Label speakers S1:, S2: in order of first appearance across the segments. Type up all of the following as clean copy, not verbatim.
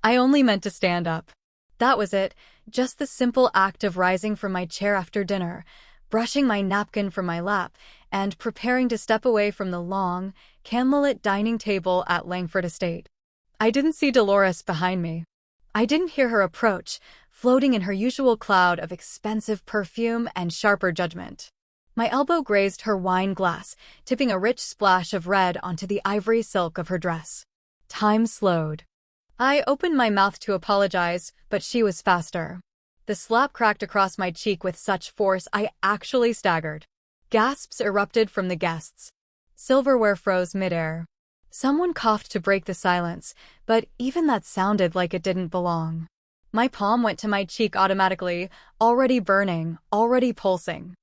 S1: I only meant to stand up. That was it, just the simple act of rising from my chair after dinner, brushing my napkin from my lap, and preparing to step away from the long, candlelit dining table at Langford Estate. I didn't see Dolores behind me. I didn't hear her approach, floating in her usual cloud of expensive perfume and sharper judgment. My elbow grazed her wine glass, tipping a rich splash of red onto the ivory silk of her dress. Time slowed. I opened my mouth to apologize, but she was faster. The slap cracked across my cheek with such force I actually staggered. Gasps erupted from the guests. Silverware froze midair. Someone coughed to break the silence, but even that sounded like it didn't belong. My palm went to my cheek automatically, already burning, already pulsing.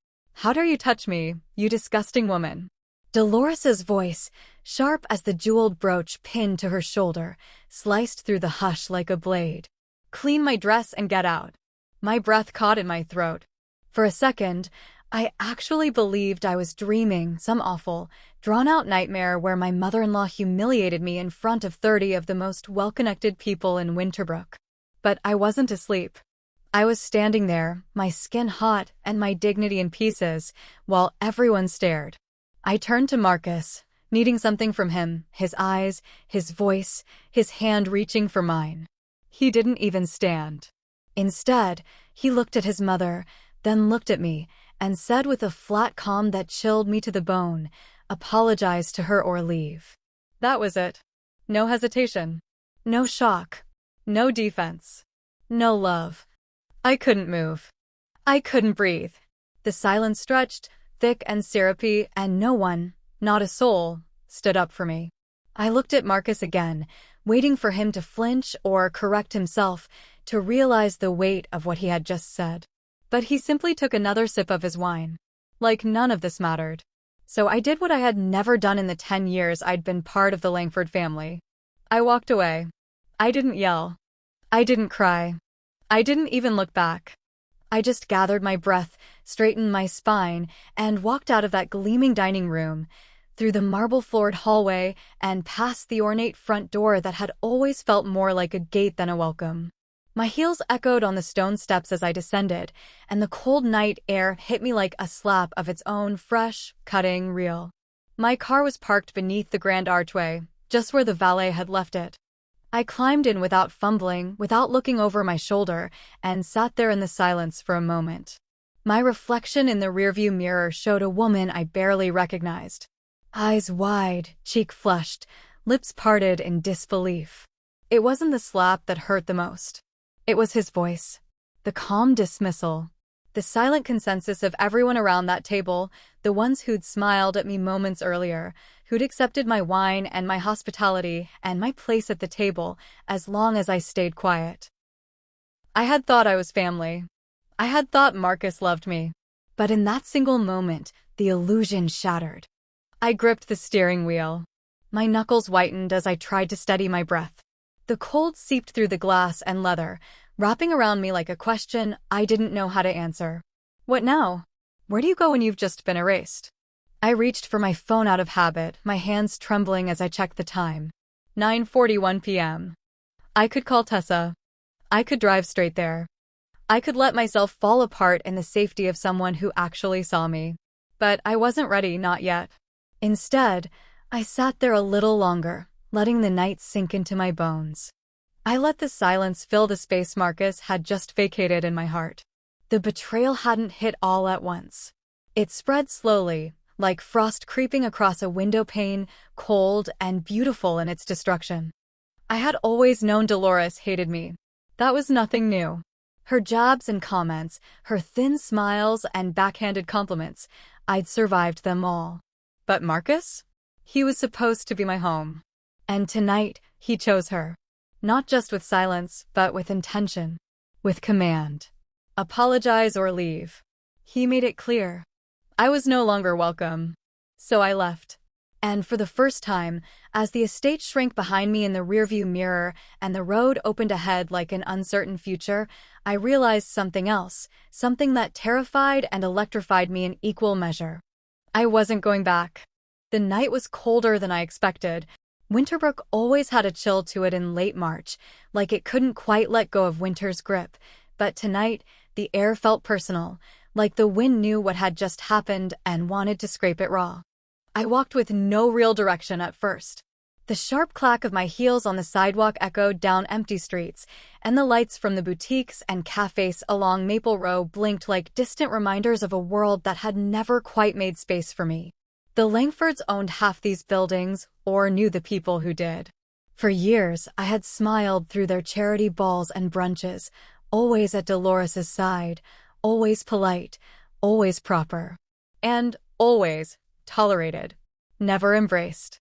S1: "How dare you touch me, you disgusting woman?" Dolores's voice, sharp as the jeweled brooch pinned to her shoulder, sliced through the hush like a blade. "Clean my dress and get out." My breath caught in my throat. For a second, I actually believed I was dreaming some awful, drawn-out nightmare where my mother-in-law humiliated me in front of 30 of the most well-connected people in Winterbrook. But I wasn't asleep. I was standing there, my skin hot and my dignity in pieces, while everyone stared. I turned to Marcus, needing something from him, his eyes, his voice, his hand reaching for mine. He didn't even stand. Instead, he looked at his mother, then looked at me, and said with a flat calm that chilled me to the bone, "Apologize to her or leave." That was it. No hesitation. No shock. No defense. No love. I couldn't move. I couldn't breathe. The silence stretched, thick and syrupy, and no one, not a soul, stood up for me. I looked at Marcus again, waiting for him to flinch or correct himself, to realize the weight of what he had just said. But he simply took another sip of his wine. Like none of this mattered. So I did what I had never done in the 10 years I'd been part of the Langford family. I walked away. I didn't yell. I didn't cry. I didn't even look back. I just gathered my breath, straightened my spine, and walked out of that gleaming dining room, through the marble-floored hallway, and past the ornate front door that had always felt more like a gate than a welcome. My heels echoed on the stone steps as I descended, and the cold night air hit me like a slap of its own, fresh, cutting, real. My car was parked beneath the grand archway, just where the valet had left it. I climbed in without fumbling, without looking over my shoulder, and sat there in the silence for a moment. My reflection in the rearview mirror showed a woman I barely recognized. Eyes wide, cheek flushed, lips parted in disbelief. It wasn't the slap that hurt the most. It was his voice. The calm dismissal. The silent consensus of everyone around that table, the ones who'd smiled at me moments earlier, who'd accepted my wine and my hospitality and my place at the table as long as I stayed quiet. I had thought I was family. I had thought Marcus loved me. But in that single moment, the illusion shattered. I gripped the steering wheel. My knuckles whitened as I tried to steady my breath. The cold seeped through the glass and leather, wrapping around me like a question I didn't know how to answer. What now? Where do you go when you've just been erased? I reached for my phone out of habit, my hands trembling as I checked the time. 9:41 p.m. I could call Tessa. I could drive straight there. I could let myself fall apart in the safety of someone who actually saw me. But I wasn't ready, not yet. Instead, I sat there a little longer, letting the night sink into my bones. I let the silence fill the space Marcus had just vacated in my heart. The betrayal hadn't hit all at once. It spread slowly, like frost creeping across a window pane, cold and beautiful in its destruction. I had always known Dolores hated me. That was nothing new. Her jabs and comments, her thin smiles and backhanded compliments, I'd survived them all. But Marcus? He was supposed to be my home. And tonight, he chose her. Not just with silence, but with intention. With command. Apologize or leave. He made it clear. I was no longer welcome. So I left. And for the first time, as the estate shrank behind me in the rearview mirror and the road opened ahead like an uncertain future, I realized something else, something that terrified and electrified me in equal measure. I wasn't going back. The night was colder than I expected, Winterbrook always had a chill to it in late March, like it couldn't quite let go of winter's grip. But tonight, the air felt personal, like the wind knew what had just happened and wanted to scrape it raw. I walked with no real direction at first. The sharp clack of my heels on the sidewalk echoed down empty streets, and the lights from the boutiques and cafes along Maple Row blinked like distant reminders of a world that had never quite made space for me. The Langfords owned half these buildings, or knew the people who did. For years, I had smiled through their charity balls and brunches, always at Dolores's side, always polite, always proper, and always tolerated, never embraced.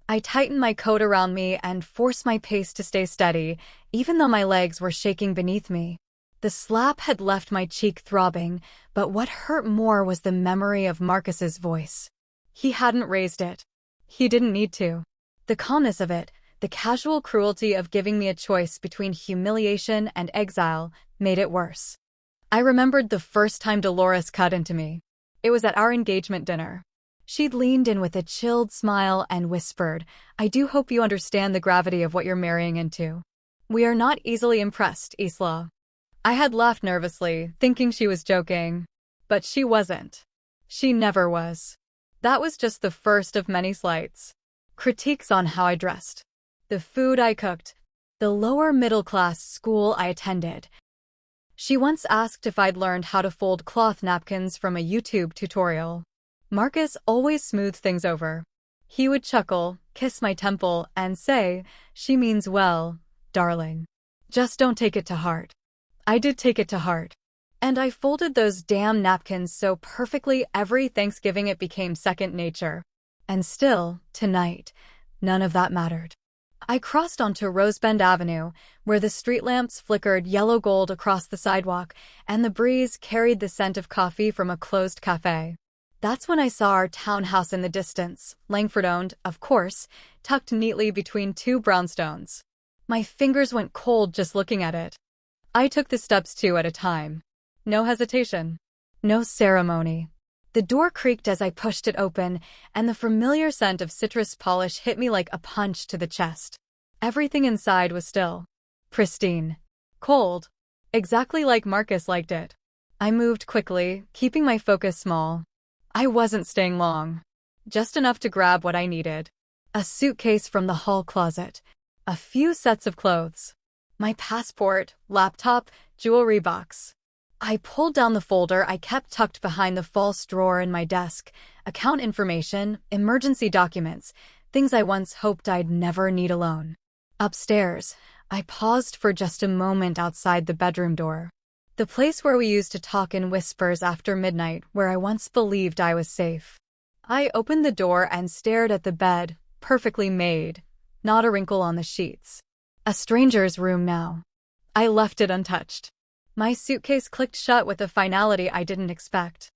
S1: I tightened my coat around me and forced my pace to stay steady, even though my legs were shaking beneath me. The slap had left my cheek throbbing, but what hurt more was the memory of Marcus's voice. He hadn't raised it. He didn't need to. The calmness of it, the casual cruelty of giving me a choice between humiliation and exile, made it worse. I remembered the first time Dolores cut into me. It was at our engagement dinner. She'd leaned in with a chilled smile and whispered, "I do hope you understand the gravity of what you're marrying into. We are not easily impressed, Isla." I had laughed nervously, thinking she was joking. But she wasn't. She never was. That was just the first of many slights. Critiques on how I dressed, the food I cooked, the lower middle-class school I attended. She once asked if I'd learned how to fold cloth napkins from a YouTube tutorial. Marcus always smoothed things over. He would chuckle, kiss my temple, and say, "She means well, darling. Just don't take it to heart." I did take it to heart. And I folded those damn napkins so perfectly every Thanksgiving it became second nature. And still, tonight, none of that mattered. I crossed onto Rosebend Avenue, where the street lamps flickered yellow gold across the sidewalk, and the breeze carried the scent of coffee from a closed cafe. That's when I saw our townhouse in the distance, Langford-owned, of course, tucked neatly between two brownstones. My fingers went cold just looking at it. I took the steps 2 at a time. No hesitation. No ceremony. The door creaked as I pushed it open, and the familiar scent of citrus polish hit me like a punch to the chest. Everything inside was still. Pristine. Cold. Exactly like Marcus liked it. I moved quickly, keeping my focus small. I wasn't staying long. Just enough to grab what I needed. A suitcase from the hall closet. A few sets of clothes. My passport, laptop, jewelry box. I pulled down the folder I kept tucked behind the false drawer in my desk. Account information, emergency documents, things I once hoped I'd never need alone. Upstairs, I paused for just a moment outside the bedroom door. The place where we used to talk in whispers after midnight, where I once believed I was safe. I opened the door and stared at the bed, perfectly made, not a wrinkle on the sheets. A stranger's room now. I left it untouched. My suitcase clicked shut with a finality I didn't expect.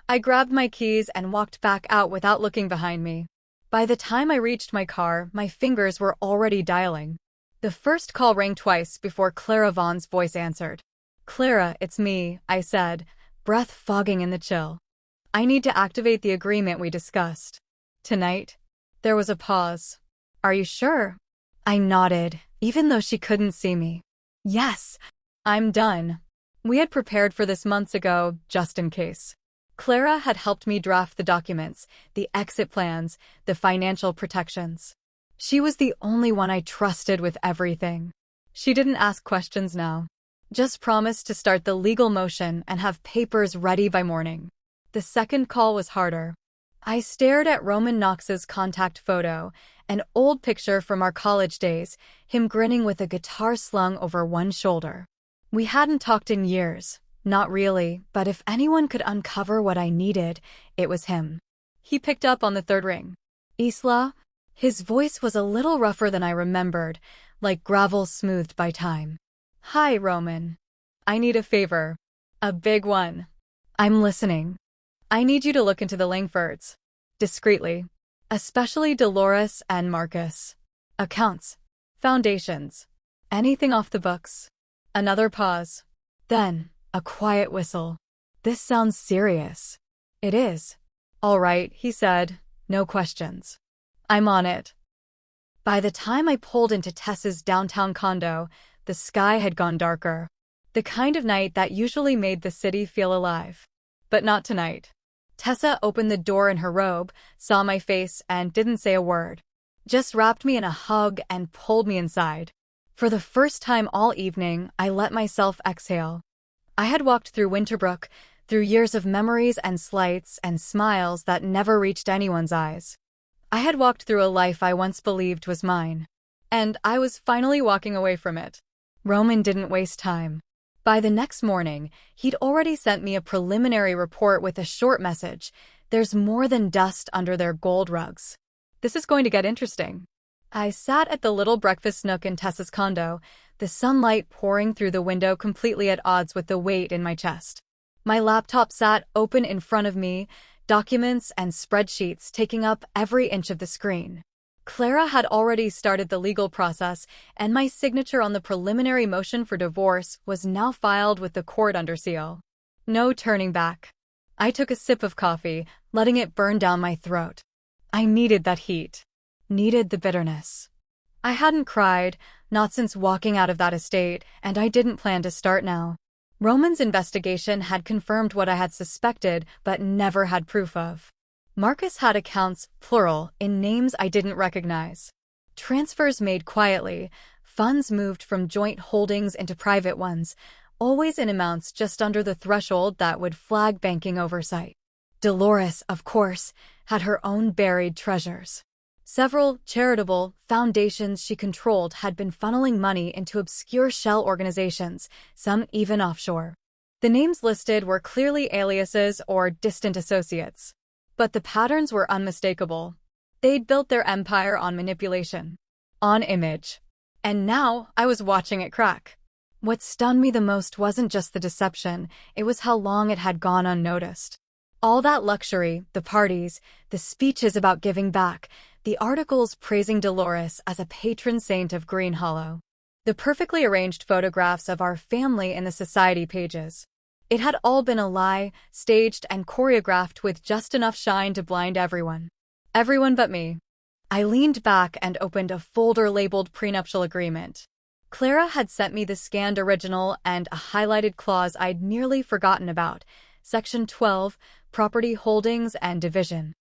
S1: I grabbed my keys and walked back out without looking behind me. By the time I reached my car, my fingers were already dialing. The first call rang twice before Clara Vaughn's voice answered. "Clara, it's me," I said, breath fogging in the chill. "I need to activate the agreement we discussed. Tonight?" There was a pause. "Are you sure?" I nodded, even though she couldn't see me. "Yes, I'm done." We had prepared for this months ago, just in case. Clara had helped me draft the documents, the exit plans, the financial protections. She was the only one I trusted with everything. She didn't ask questions now. Just promised to start the legal motion and have papers ready by morning. The second call was harder. I stared at Roman Knox's contact photo, an old picture from our college days, him grinning with a guitar slung over one shoulder. We hadn't talked in years, not really, but if anyone could uncover what I needed, it was him. He picked up on the third ring. "Isla?" His voice was a little rougher than I remembered, like gravel smoothed by time. "Hi, Roman. I need a favor. A big one." "I'm listening." "I need you to look into the Langfords. Discreetly. Especially Dolores and Marcus. Accounts. Foundations. Anything off the books." Another pause. Then, a quiet whistle. "This sounds serious." "It is." "All right," he said. "No questions." "I'm on it." By the time I pulled into Tessa's downtown condo, the sky had gone darker. The kind of night that usually made the city feel alive. But not tonight. Tessa opened the door in her robe, saw my face, and didn't say a word. Just wrapped me in a hug and pulled me inside. For the first time all evening, I let myself exhale. I had walked through Winterbrook, through years of memories and slights and smiles that never reached anyone's eyes. I had walked through a life I once believed was mine. And I was finally walking away from it. Roman didn't waste time. By the next morning, he'd already sent me a preliminary report with a short message. There's more than dust under their gold rugs. This is going to get interesting. I sat at the little breakfast nook in Tessa's condo, the sunlight pouring through the window completely at odds with the weight in my chest. My laptop sat open in front of me, documents and spreadsheets taking up every inch of the screen. Clara had already started the legal process, and my signature on the preliminary motion for divorce was now filed with the court under seal. No turning back. I took a sip of coffee, letting it burn down my throat. I needed that heat. Needed the bitterness. I hadn't cried, not since walking out of that estate, and I didn't plan to start now. Roman's investigation had confirmed what I had suspected but never had proof of. Marcus had accounts, plural, in names I didn't recognize. Transfers made quietly, funds moved from joint holdings into private ones, always in amounts just under the threshold that would flag banking oversight. Dolores, of course, had her own buried treasures. Several charitable foundations she controlled had been funneling money into obscure shell organizations, some even offshore. The names listed were clearly aliases or distant associates. But the patterns were unmistakable. They'd built their empire on manipulation, on image. And now I was watching it crack. What stunned me the most wasn't just the deception, it was how long it had gone unnoticed. All that luxury, the parties, the speeches about giving back, the articles praising Dolores as a patron saint of Green Hollow. The perfectly arranged photographs of our family in the society pages. It had all been a lie, staged and choreographed with just enough shine to blind everyone. Everyone but me. I leaned back and opened a folder labeled prenuptial agreement. Clara had sent me the scanned original and a highlighted clause I'd nearly forgotten about. Section 12, Property Holdings and Division.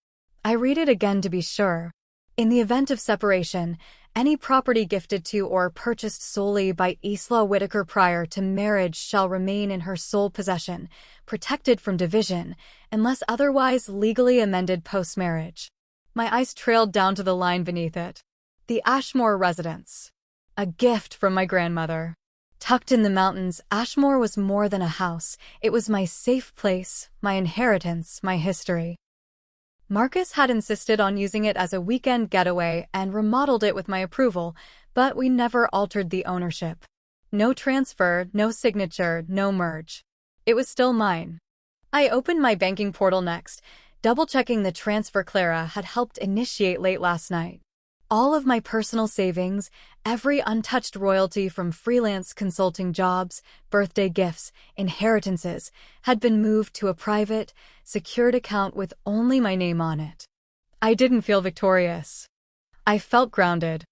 S1: I read it again to be sure. In the event of separation, any property gifted to or purchased solely by Isla Whitaker prior to marriage shall remain in her sole possession, protected from division, unless otherwise legally amended post-marriage. My eyes trailed down to the line beneath it. The Ashmore residence. A gift from my grandmother. Tucked in the mountains, Ashmore was more than a house. It was my safe place, my inheritance, my history. Marcus had insisted on using it as a weekend getaway and remodeled it with my approval, but we never altered the ownership. No transfer, no signature, no merge. It was still mine. I opened my banking portal next, double-checking the transfer Clara had helped initiate late last night. All of my personal savings, every untouched royalty from freelance consulting jobs, birthday gifts, inheritances, had been moved to a private, secured account with only my name on it. I didn't feel victorious. I felt grounded.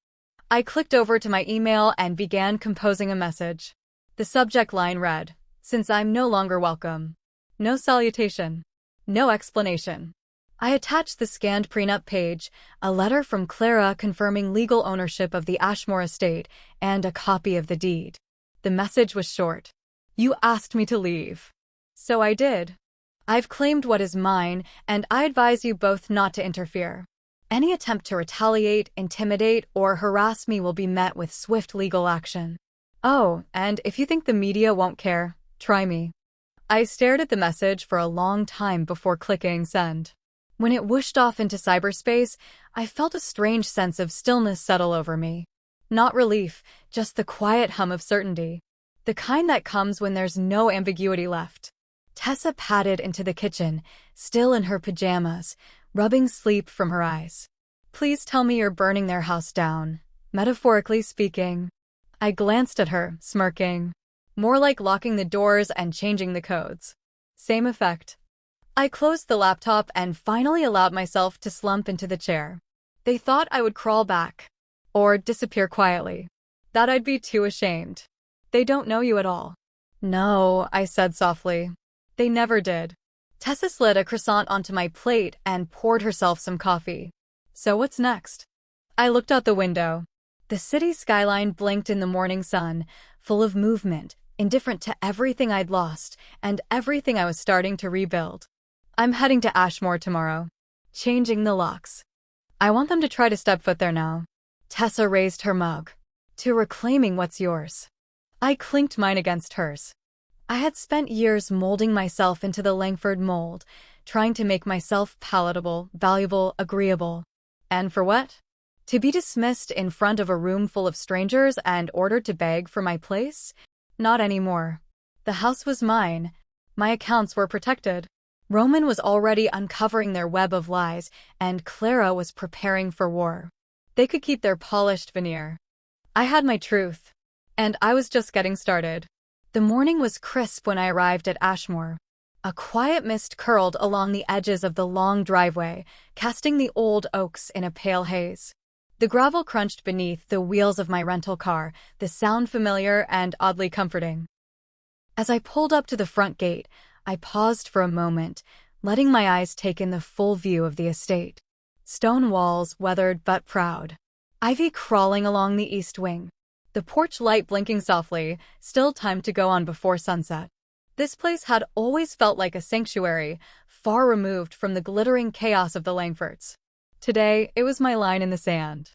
S1: I clicked over to my email and began composing a message. The subject line read, "Since I'm no longer welcome." No salutation. No explanation. I attached the scanned prenup page, a letter from Clara confirming legal ownership of the Ashmore estate, and a copy of the deed. The message was short. You asked me to leave. So I did. I've claimed what is mine, and I advise you both not to interfere. Any attempt to retaliate, intimidate, or harass me will be met with swift legal action. Oh, and if you think the media won't care, try me. I stared at the message for a long time before clicking send. When it whooshed off into cyberspace, I felt a strange sense of stillness settle over me. Not relief, just the quiet hum of certainty. The kind that comes when there's no ambiguity left. Tessa padded into the kitchen, still in her pajamas, rubbing sleep from her eyes. Please tell me you're burning their house down, metaphorically speaking. I glanced at her, smirking. More like locking the doors and changing the codes. Same effect. I closed the laptop and finally allowed myself to slump into the chair. They thought I would crawl back. or disappear quietly. That I'd be too ashamed. They don't know you at all. No, I said softly. They never did. Tessa slid a croissant onto my plate and poured herself some coffee. So what's next? I looked out the window. The city skyline blinked in the morning sun, full of movement, indifferent to everything I'd lost and everything I was starting to rebuild. I'm heading to Ashmore tomorrow. Changing the locks. I want them to try to step foot there now. Tessa raised her mug. To reclaiming what's yours. I clinked mine against hers. I had spent years molding myself into the Langford mold, trying to make myself palatable, valuable, agreeable. And for what? To be dismissed in front of a room full of strangers and ordered to beg for my place? Not anymore. The house was mine. My accounts were protected. Roman was already uncovering their web of lies, and Clara was preparing for war. They could keep their polished veneer. I had my truth. And I was just getting started. The morning was crisp when I arrived at Ashmore. A quiet mist curled along the edges of the long driveway, casting the old oaks in a pale haze. The gravel crunched beneath the wheels of my rental car, the sound familiar and oddly comforting. As I pulled up to the front gate, I paused for a moment, letting my eyes take in the full view of the estate. Stone walls, weathered but proud. Ivy crawling along the east wing. The porch light blinking softly, still time to go on before sunset. This place had always felt like a sanctuary, far removed from the glittering chaos of the Langfords. Today, it was my line in the sand.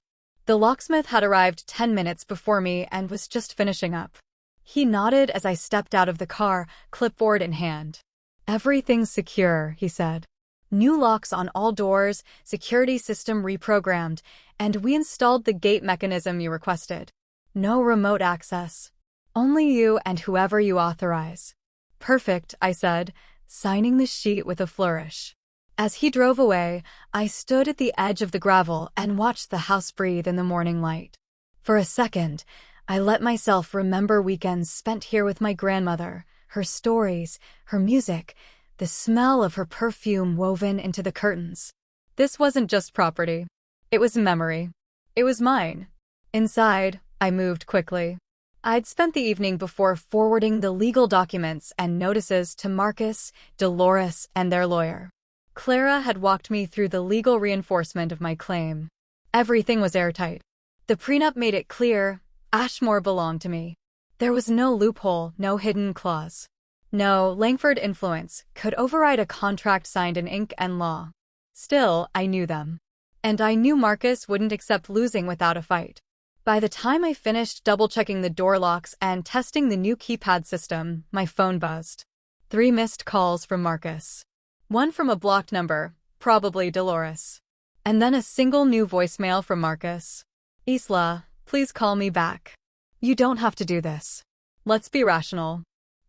S1: The locksmith had arrived 10 minutes before me and was just finishing up. He nodded as I stepped out of the car, clipboard in hand. Everything's secure, he said. New locks on all doors, security system reprogrammed, and we installed the gate mechanism you requested. No remote access. Only you and whoever you authorize. Perfect, I said, signing the sheet with a flourish. As he drove away, I stood at the edge of the gravel and watched the house breathe in the morning light. For a second, I let myself remember weekends spent here with my grandmother, her stories, her music, the smell of her perfume woven into the curtains. This wasn't just property. It was memory. It was mine. Inside, I moved quickly. I'd spent the evening before forwarding the legal documents and notices to Marcus, Dolores, and their lawyer. Clara had walked me through the legal reinforcement of my claim. Everything was airtight. The prenup made it clear Ashmore belonged to me. There was no loophole, no hidden clause. No Langford influence could override a contract signed in ink and law. Still, I knew them. And I knew Marcus wouldn't accept losing without a fight. By the time I finished double-checking the door locks and testing the new keypad system, my phone buzzed. 3 missed calls from Marcus. One from a blocked number, probably Dolores. And then a single new voicemail from Marcus. Isla, please call me back. You don't have to do this. Let's be rational.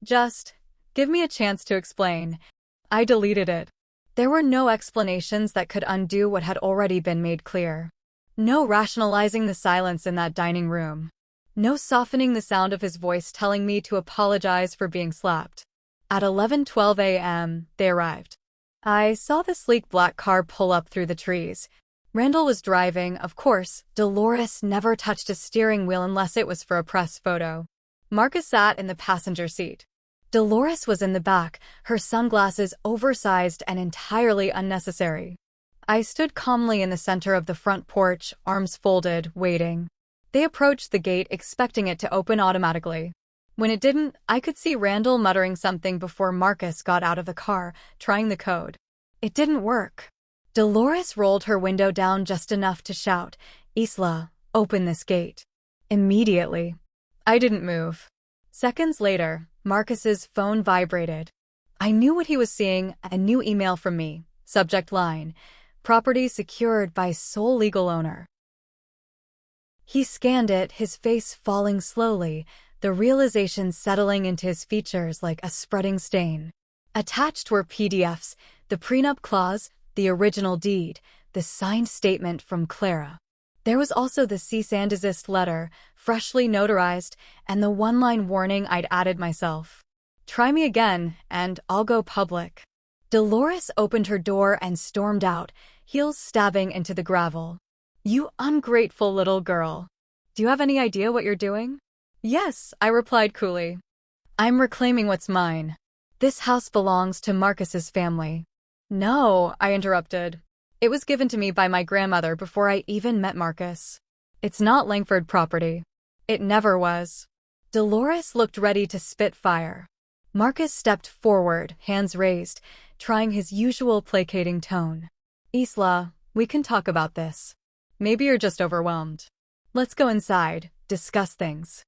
S1: Just give me a chance to explain. I deleted it. There were no explanations that could undo what had already been made clear. No rationalizing the silence in that dining room. No softening the sound of his voice telling me to apologize for being slapped. At 11:12 a.m., they arrived. I saw the sleek black car pull up through the trees. Randall was driving, of course. Dolores never touched a steering wheel unless it was for a press photo. Marcus sat in the passenger seat. Dolores was in the back, her sunglasses oversized and entirely unnecessary. I stood calmly in the center of the front porch, arms folded, waiting. They approached the gate expecting it to open automatically. When it didn't, I could see Randall muttering something before Marcus got out of the car, trying the code. It didn't work. Dolores rolled her window down just enough to shout, Isla, open this gate. Immediately. I didn't move. Seconds later, Marcus's phone vibrated. I knew what he was seeing, a new email from me. Subject line, property secured by sole legal owner. He scanned it, his face falling slowly, the realization settling into his features like a spreading stain. Attached were PDFs, the prenup clause, the original deed, the signed statement from Clara. There was also the cease and desist letter, freshly notarized, and the one-line warning I'd added myself. Try me again, and I'll go public. Dolores opened her door and stormed out, heels stabbing into the gravel. You ungrateful little girl. Do you have any idea what you're doing? Yes, I replied coolly. I'm reclaiming what's mine. This house belongs to Marcus's family. No, I interrupted. It was given to me by my grandmother before I even met Marcus. It's not Langford property. It never was. Dolores looked ready to spit fire. Marcus stepped forward, hands raised, trying his usual placating tone. Isla, we can talk about this. Maybe you're just overwhelmed. Let's go inside, discuss things.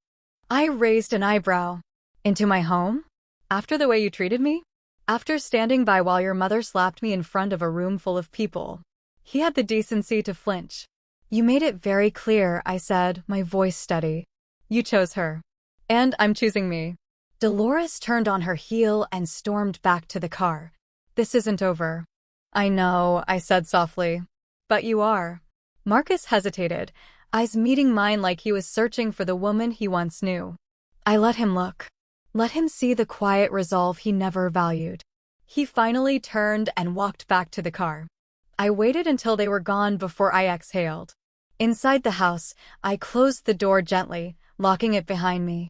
S1: I raised an eyebrow. Into my home? After the way you treated me? After standing by while your mother slapped me in front of a room full of people. He had the decency to flinch. You made it very clear, I said, my voice steady. You chose her. And I'm choosing me. Dolores turned on her heel and stormed back to the car. This isn't over. I know, I said softly. But you are. Marcus hesitated, eyes meeting mine like he was searching for the woman he once knew. I let him look. Let him see the quiet resolve he never valued. He finally turned and walked back to the car. I waited until they were gone before I exhaled. Inside the house, I closed the door gently, locking it behind me.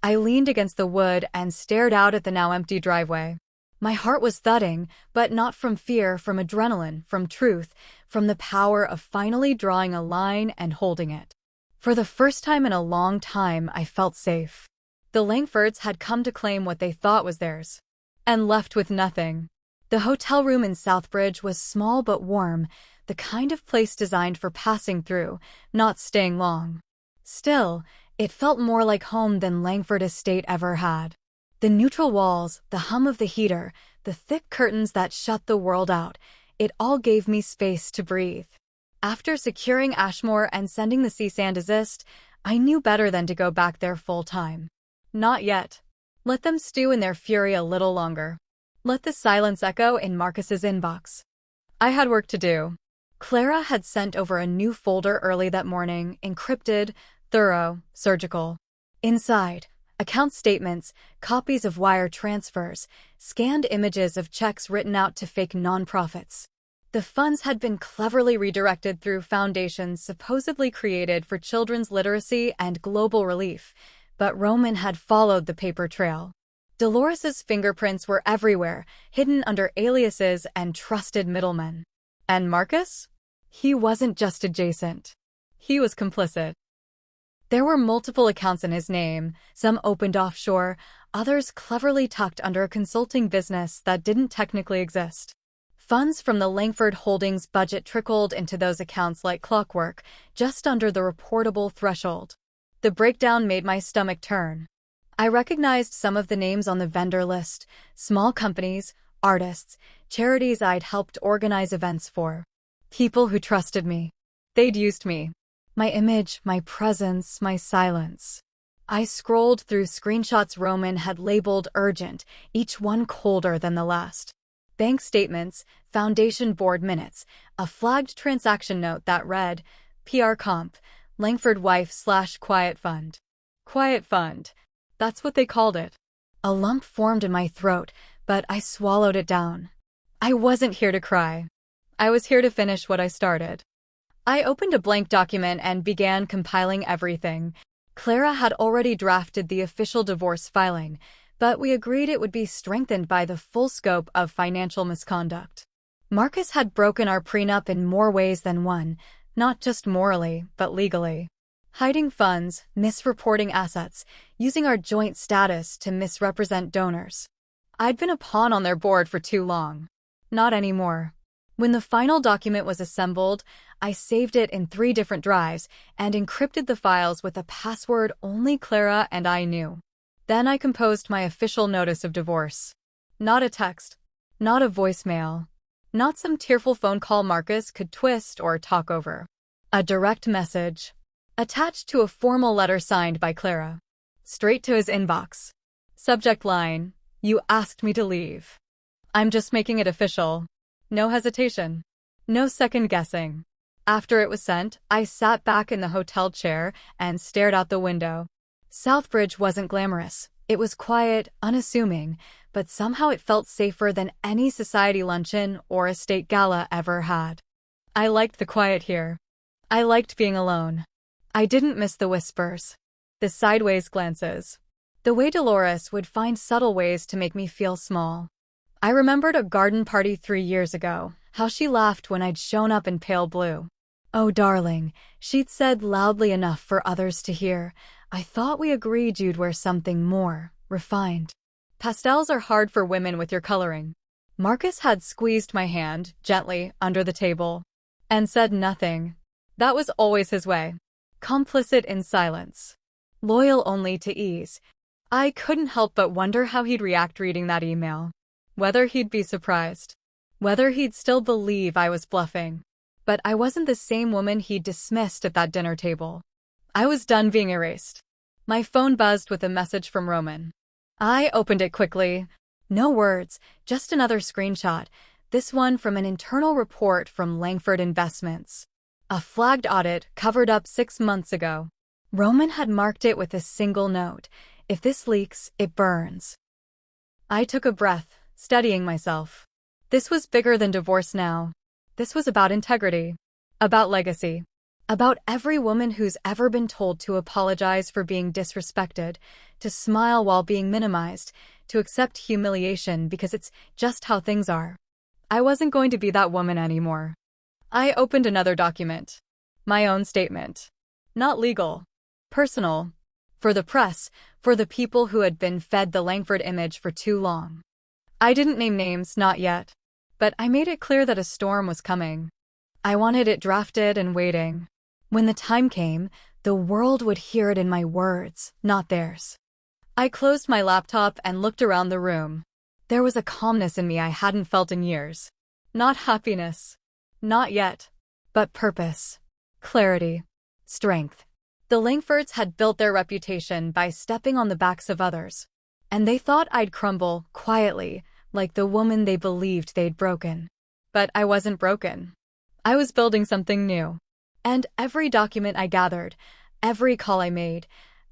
S1: I leaned against the wood and stared out at the now empty driveway. My heart was thudding, but not from fear, from adrenaline, from truth, from the power of finally drawing a line and holding it. For the first time in a long time, I felt safe. The Langfords had come to claim what they thought was theirs. And left with nothing. The hotel room in Southbridge was small but warm, the kind of place designed for passing through, not staying long. Still, it felt more like home than Langford Estate ever had. The neutral walls, the hum of the heater, the thick curtains that shut the world out, it all gave me space to breathe. After securing Ashmore and sending the cease and desist, I knew better than to go back there full time. Not yet. Let them stew in their fury a little longer. Let the silence echo in Marcus's inbox. I had work to do. Clara had sent over a new folder early that morning, encrypted, thorough, surgical. Inside, account statements, copies of wire transfers, scanned images of checks written out to fake nonprofits. The funds had been cleverly redirected through foundations supposedly created for children's literacy and global relief, but Roman had followed the paper trail. Dolores's fingerprints were everywhere, hidden under aliases and trusted middlemen. And Marcus? He wasn't just adjacent. He was complicit. There were multiple accounts in his name, some opened offshore, others cleverly tucked under a consulting business that didn't technically exist. Funds from the Langford Holdings budget trickled into those accounts like clockwork, just under the reportable threshold. The breakdown made my stomach turn. I recognized some of the names on the vendor list, small companies, artists, charities I'd helped organize events for. People who trusted me. They'd used me. My image, my presence, my silence. I scrolled through screenshots Roman had labeled urgent, each one colder than the last. Bank statements, foundation board minutes, a flagged transaction note that read, PR comp, Langford wife/quiet fund. Quiet fund. That's what they called it. A lump formed in my throat, but I swallowed it down. I wasn't here to cry. I was here to finish what I started. I opened a blank document and began compiling everything. Clara had already drafted the official divorce filing, but we agreed it would be strengthened by the full scope of financial misconduct. Marcus had broken our prenup in more ways than one, not just morally, but legally. Hiding funds, misreporting assets, using our joint status to misrepresent donors. I'd been a pawn on their board for too long. Not anymore. When the final document was assembled, I saved it in 3 different drives and encrypted the files with a password only Clara and I knew. Then I composed my official notice of divorce. Not a text. Not a voicemail. Not some tearful phone call Marcus could twist or talk over. A direct message. Attached to a formal letter signed by Clara. Straight to his inbox. Subject line, "You asked me to leave." I'm just making it official. No hesitation. No second guessing. After it was sent, I sat back in the hotel chair and stared out the window. Southbridge wasn't glamorous. It was quiet, unassuming, but somehow it felt safer than any society luncheon or estate gala ever had. I liked the quiet here. I liked being alone. I didn't miss the whispers, the sideways glances, the way Dolores would find subtle ways to make me feel small. I remembered a garden party 3 years ago, how she laughed when I'd shown up in pale blue. "Oh, darling," she'd said loudly enough for others to hear. "I thought we agreed you'd wear something more refined. Pastels are hard for women with your coloring." Marcus had squeezed my hand, gently, under the table, and said nothing. That was always his way. Complicit in silence. Loyal only to ease. I couldn't help but wonder how he'd react reading that email. Whether he'd be surprised. Whether he'd still believe I was bluffing. But I wasn't the same woman he'd dismissed at that dinner table. I was done being erased. My phone buzzed with a message from Roman. I opened it quickly. No words, just another screenshot, this one from an internal report from Langford Investments. A flagged audit covered up 6 months ago. Roman had marked it with a single note. If this leaks, it burns. I took a breath, steadying myself. This was bigger than divorce now. This was about integrity. About legacy. About every woman who's ever been told to apologize for being disrespected, to smile while being minimized, to accept humiliation because it's just how things are. I wasn't going to be that woman anymore. I opened another document. My own statement. Not legal. Personal. For the press, for the people who had been fed the Langford image for too long. I didn't name names, not yet. But I made it clear that a storm was coming. I wanted it drafted and waiting. When the time came, the world would hear it in my words, not theirs. I closed my laptop and looked around the room. There was a calmness in me I hadn't felt in years. Not happiness. Not yet. But purpose. Clarity. Strength. The Langfords had built their reputation by stepping on the backs of others. And they thought I'd crumble, quietly, like the woman they believed they'd broken. But I wasn't broken. I was building something new. And every document I gathered, every call I made,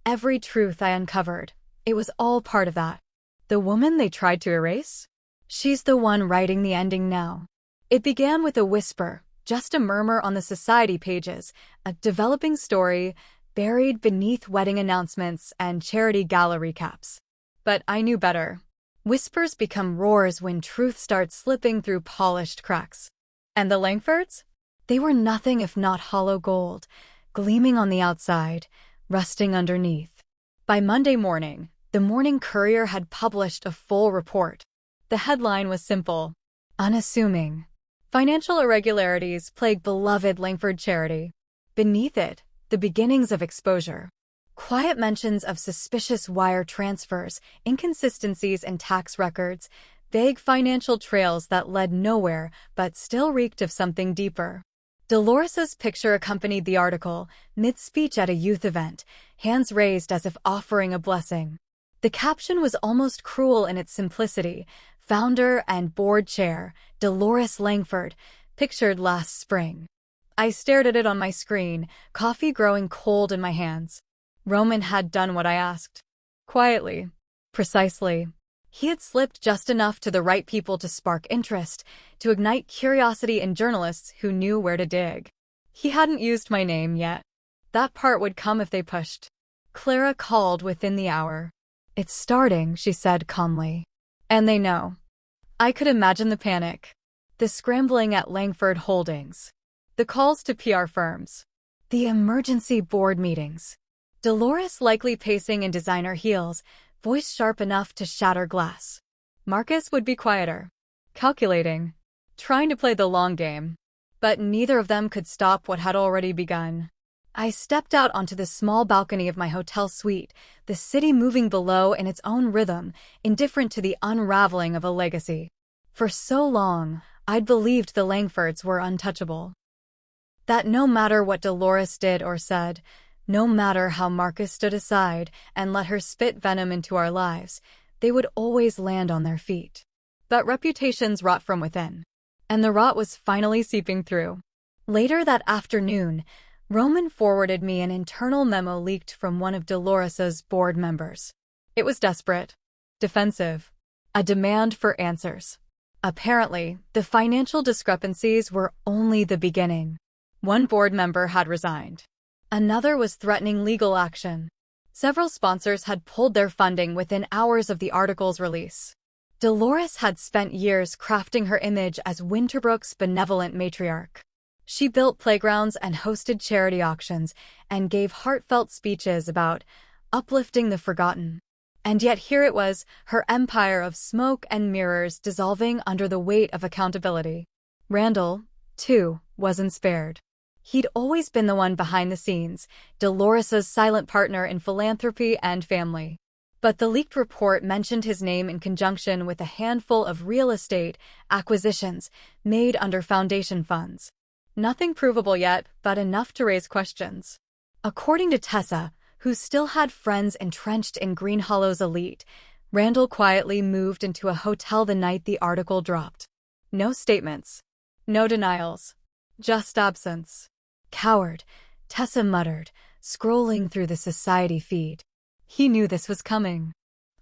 S1: every truth I uncovered, it was all part of that. The woman they tried to erase? She's the one writing the ending now. It began with a whisper, just a murmur on the society pages, a developing story buried beneath wedding announcements and charity gala recaps. But I knew better. Whispers become roars when truth starts slipping through polished cracks. And the Langfords? They were nothing if not hollow gold, gleaming on the outside, rusting underneath. By Monday morning, the Morning Courier had published a full report. The headline was simple, unassuming. Financial irregularities plague beloved Langford charity. Beneath it, the beginnings of exposure. Quiet mentions of suspicious wire transfers, inconsistencies in tax records, vague financial trails that led nowhere but still reeked of something deeper. Dolores's picture accompanied the article, mid-speech at a youth event, hands raised as if offering a blessing. The caption was almost cruel in its simplicity. Founder and board chair, Dolores Langford, pictured last spring. I stared at it on my screen, coffee growing cold in my hands. Roman had done what I asked. Quietly. Precisely. He had slipped just enough to the right people to spark interest, to ignite curiosity in journalists who knew where to dig. He hadn't used my name yet. That part would come if they pushed. Clara called within the hour. "It's starting," she said calmly. "And they know." I could imagine the panic. The scrambling at Langford Holdings. The calls to PR firms. The emergency board meetings. Dolores likely pacing in designer heels, voice sharp enough to shatter glass. Marcus would be quieter. Calculating. Trying to play the long game. But neither of them could stop what had already begun. I stepped out onto the small balcony of my hotel suite, the city moving below in its own rhythm, indifferent to the unraveling of a legacy. For so long, I'd believed the Langfords were untouchable. That no matter what Dolores did or said, no matter how Marcus stood aside and let her spit venom into our lives, they would always land on their feet. But reputations rot from within. And the rot was finally seeping through. Later that afternoon, Roman forwarded me an internal memo leaked from one of Dolores's board members. It was desperate. Defensive. A demand for answers. Apparently, the financial discrepancies were only the beginning. One board member had resigned. Another was threatening legal action. Several sponsors had pulled their funding within hours of the article's release. Dolores had spent years crafting her image as Winterbrook's benevolent matriarch. She built playgrounds and hosted charity auctions and gave heartfelt speeches about uplifting the forgotten. And yet here it was, her empire of smoke and mirrors dissolving under the weight of accountability. Randall, too, wasn't spared. He'd always been the one behind the scenes, Dolores's silent partner in philanthropy and family. But the leaked report mentioned his name in conjunction with a handful of real estate acquisitions made under foundation funds. Nothing provable yet, but enough to raise questions. According to Tessa, who still had friends entrenched in Green Hollow's elite, Randall quietly moved into a hotel the night the article dropped. No statements. No denials. Just absence. Coward, Tessa muttered, scrolling through the society feed. He knew this was coming.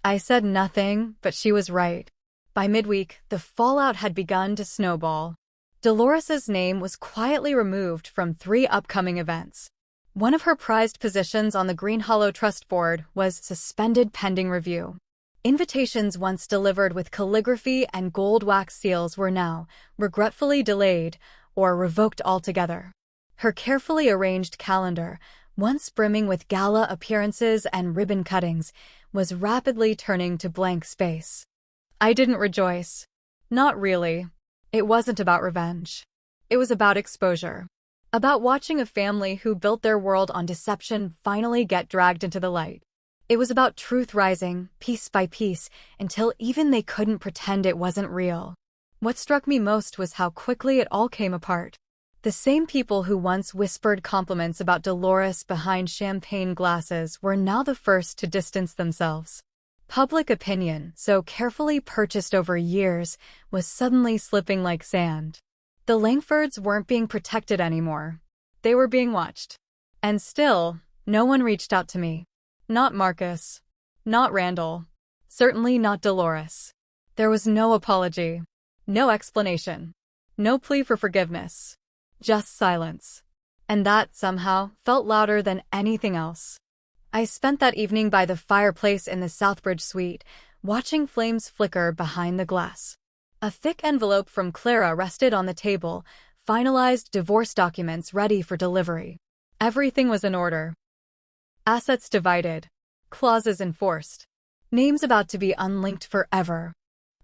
S1: I said nothing, but she was right. By midweek, the fallout had begun to snowball. Dolores's name was quietly removed from 3 upcoming events. One of her prized positions on the Green Hollow Trust Board was suspended pending review. Invitations once delivered with calligraphy and gold wax seals were now regretfully delayed or revoked altogether. Her carefully arranged calendar, once brimming with gala appearances and ribbon cuttings, was rapidly turning to blank space. I didn't rejoice. Not really. It wasn't about revenge. It was about exposure. About watching a family who built their world on deception finally get dragged into the light. It was about truth rising, piece by piece, until even they couldn't pretend it wasn't real. What struck me most was how quickly it all came apart. The same people who once whispered compliments about Dolores behind champagne glasses were now the first to distance themselves. Public opinion, so carefully purchased over years, was suddenly slipping like sand. The Langfords weren't being protected anymore. They were being watched. And still, no one reached out to me. Not Marcus. Not Randall. Certainly not Dolores. There was no apology. No explanation. No plea for forgiveness. Just silence. And that, somehow, felt louder than anything else. I spent that evening by the fireplace in the Southbridge suite, watching flames flicker behind the glass. A thick envelope from Clara rested on the table, finalized divorce documents ready for delivery. Everything was in order. Assets divided. Clauses enforced. Names about to be unlinked forever.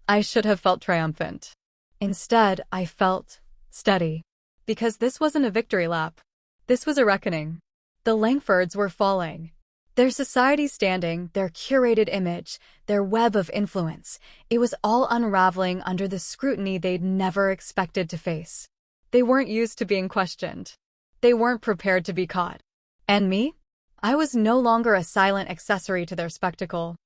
S1: I should have felt triumphant. Instead, I felt steady. Because this wasn't a victory lap. This was a reckoning. The Langfords were falling. Their society standing, their curated image, their web of influence, it was all unraveling under the scrutiny they'd never expected to face. They weren't used to being questioned. They weren't prepared to be caught. And me? I was no longer a silent accessory to their spectacle.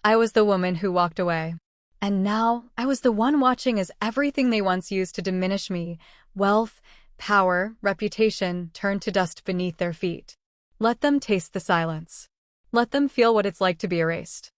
S1: I was the woman who walked away. And now, I was the one watching as everything they once used to diminish me, wealth, power, reputation, turned to dust beneath their feet. Let them taste the silence. Let them feel what it's like to be erased.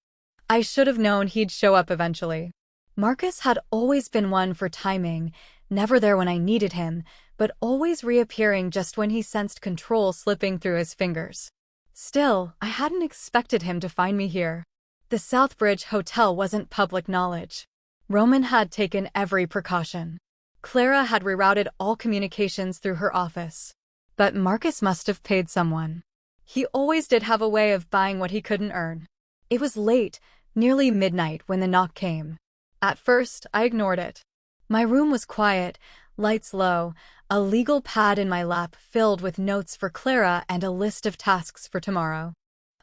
S1: I should have known he'd show up eventually. Marcus had always been one for timing, never there when I needed him, but always reappearing just when he sensed control slipping through his fingers. Still, I hadn't expected him to find me here. The Southbridge Hotel wasn't public knowledge. Roman had taken every precaution. Clara had rerouted all communications through her office. But Marcus must have paid someone. He always did have a way of buying what he couldn't earn. It was late, nearly midnight, when the knock came. At first, I ignored it. My room was quiet, lights low, a legal pad in my lap filled with notes for Clara and a list of tasks for tomorrow.